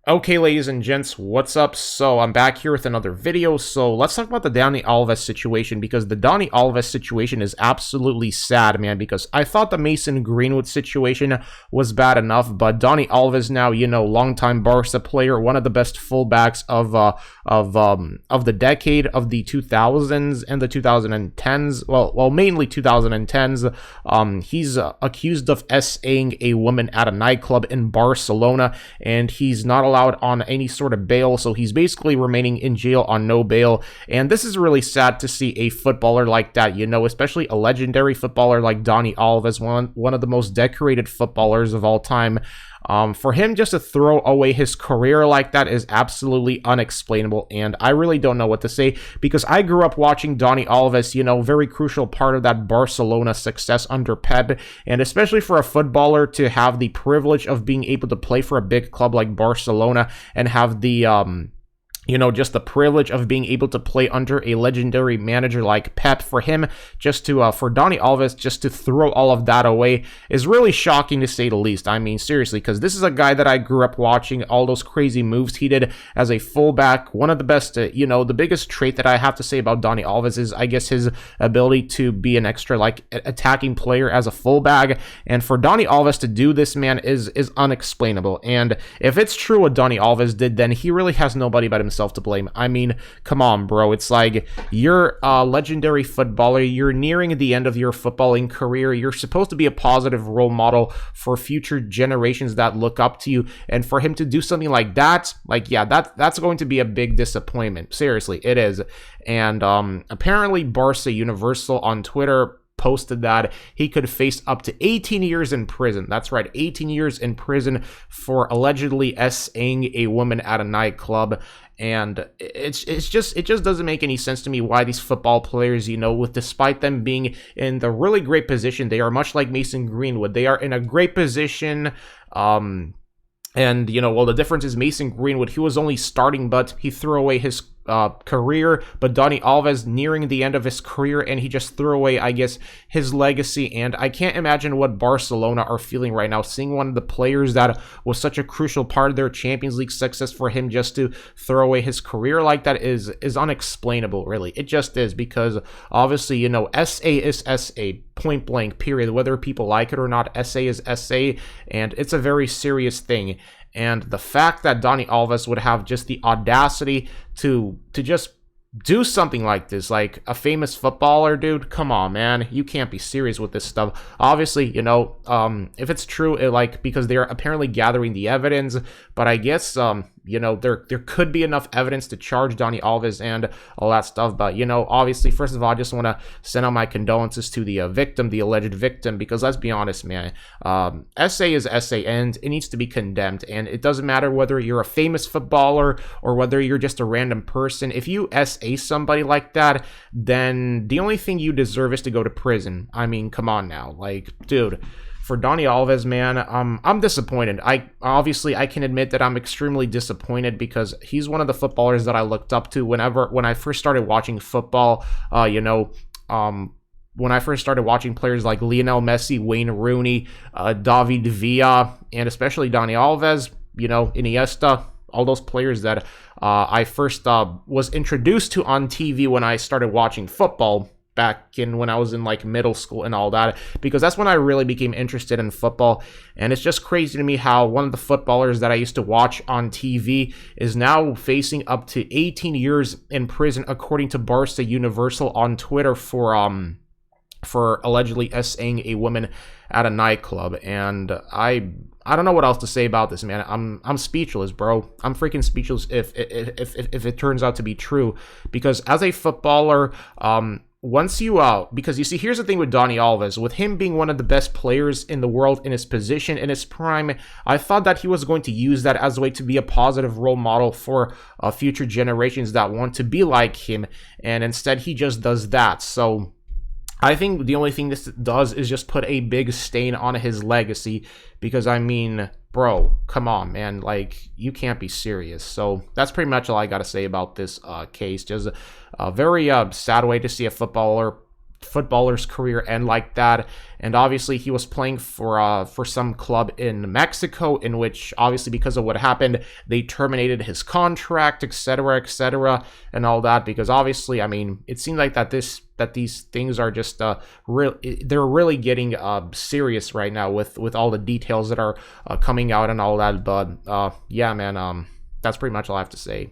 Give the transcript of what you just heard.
Okay, ladies and gents, what's up? So, I'm back here with another video. So, let's talk about the Dani Alves situation, because the Dani Alves situation is absolutely sad, man, because I thought the Mason Greenwood situation was bad enough, but Dani Alves now, longtime Barca player, one of the best fullbacks of the decade, of the 2000s and the 2010s, well, mainly 2010s. He's accused of SAing a woman at a nightclub in Barcelona, and he's not allowed on any sort of bail, so he's basically remaining in jail on no bail. And this is really sad to see a footballer like that, especially a legendary footballer like Dani Alves, one of the most decorated footballers of all time. For him just to throw away his career like that is absolutely unexplainable, and I really don't know what to say, because I grew up watching Dani Alves, very crucial part of that Barcelona success under Pep, and especially for a footballer to have the privilege of being able to play for a big club like Barcelona and have the just the privilege of being able to play under a legendary manager like Pep. For him just to, for Dani Alves just to throw all of that away is really shocking, to say the least. I mean, seriously, because this is a guy that I grew up watching, all those crazy moves he did as a fullback. One of the best, the biggest trait that I have to say about Dani Alves is, I guess, his ability to be an extra, attacking player as a fullback. And for Dani Alves to do this, man, is unexplainable. And if it's true what Dani Alves did, then he really has nobody but himself to blame. I mean, come on, bro. It's like, you're a legendary footballer. You're nearing the end of your footballing career. You're supposed to be a positive role model for future generations that look up to you. And for him to do something like that, that's going to be a big disappointment. Seriously, it is. And apparently Barca Universal on Twitter posted that he could face up to 18 years in prison. That's right, 18 years in prison for allegedly SAing a woman at a nightclub. And it just doesn't make any sense to me why these football players, despite them being in the really great position, they are much like Mason Greenwood. They are in a great position. And, the difference is Mason Greenwood, he was only starting, but he threw away his career. But Dani Alves nearing the end of his career, and he just threw away, I guess, his legacy. And I can't imagine what Barcelona are feeling right now, seeing one of the players that was such a crucial part of their Champions League success, for him just to throw away his career like that is unexplainable, really. It just is, because obviously, SA is SA, point blank, period. Whether people like it or not, SA is SA, and it's a very serious thing. And the fact that Dani Alves would have just the audacity to just do something like this, like a famous footballer, dude, come on, man, you can't be serious with this stuff. Obviously, if it's true, because they're apparently gathering the evidence, but I guess, there could be enough evidence to charge Dani Alves and all that stuff. But, obviously, first of all, I just want to send out my condolences to the victim, the alleged victim, because let's be honest, man, SA is SA, and it needs to be condemned. And it doesn't matter whether you're a famous footballer or whether you're just a random person. If you SA somebody like that, then the only thing you deserve is to go to prison. I mean, come on now, dude. For Dani Alves, man, I'm disappointed. I can admit that I'm extremely disappointed, because he's one of the footballers that I looked up to when I first started watching football. When I first started watching players like Lionel Messi, Wayne Rooney, David Villa, and especially Dani Alves, Iniesta, all those players that I first was introduced to on TV when I started watching football, back in when I was in middle school and all that, because that's when I really became interested in football. And it's just crazy to me how one of the footballers that I used to watch on TV is now facing up to 18 years in prison, according to Barca Universal on Twitter, for allegedly SAing a woman at a nightclub. And I don't know what else to say about this, man. I'm speechless, bro. I'm freaking speechless if it turns out to be true, because as a footballer, because you see, here's the thing with Dani Alves, with him being one of the best players in the world in his position, in his prime, I thought that he was going to use that as a way to be a positive role model for future generations that want to be like him, and instead he just does that. So I think the only thing this does is just put a big stain on his legacy, because, I mean, bro, come on, man, you can't be serious. So that's pretty much all I gotta say about this case. Just a very sad way to see a footballer footballer's career end like that. And obviously he was playing for some club in Mexico, in which obviously because of what happened they terminated his contract, etc., and all that, because obviously, I mean, it seems like that these things are just they're really getting serious right now with all the details that are coming out and all that. But yeah, man, that's pretty much all I have to say.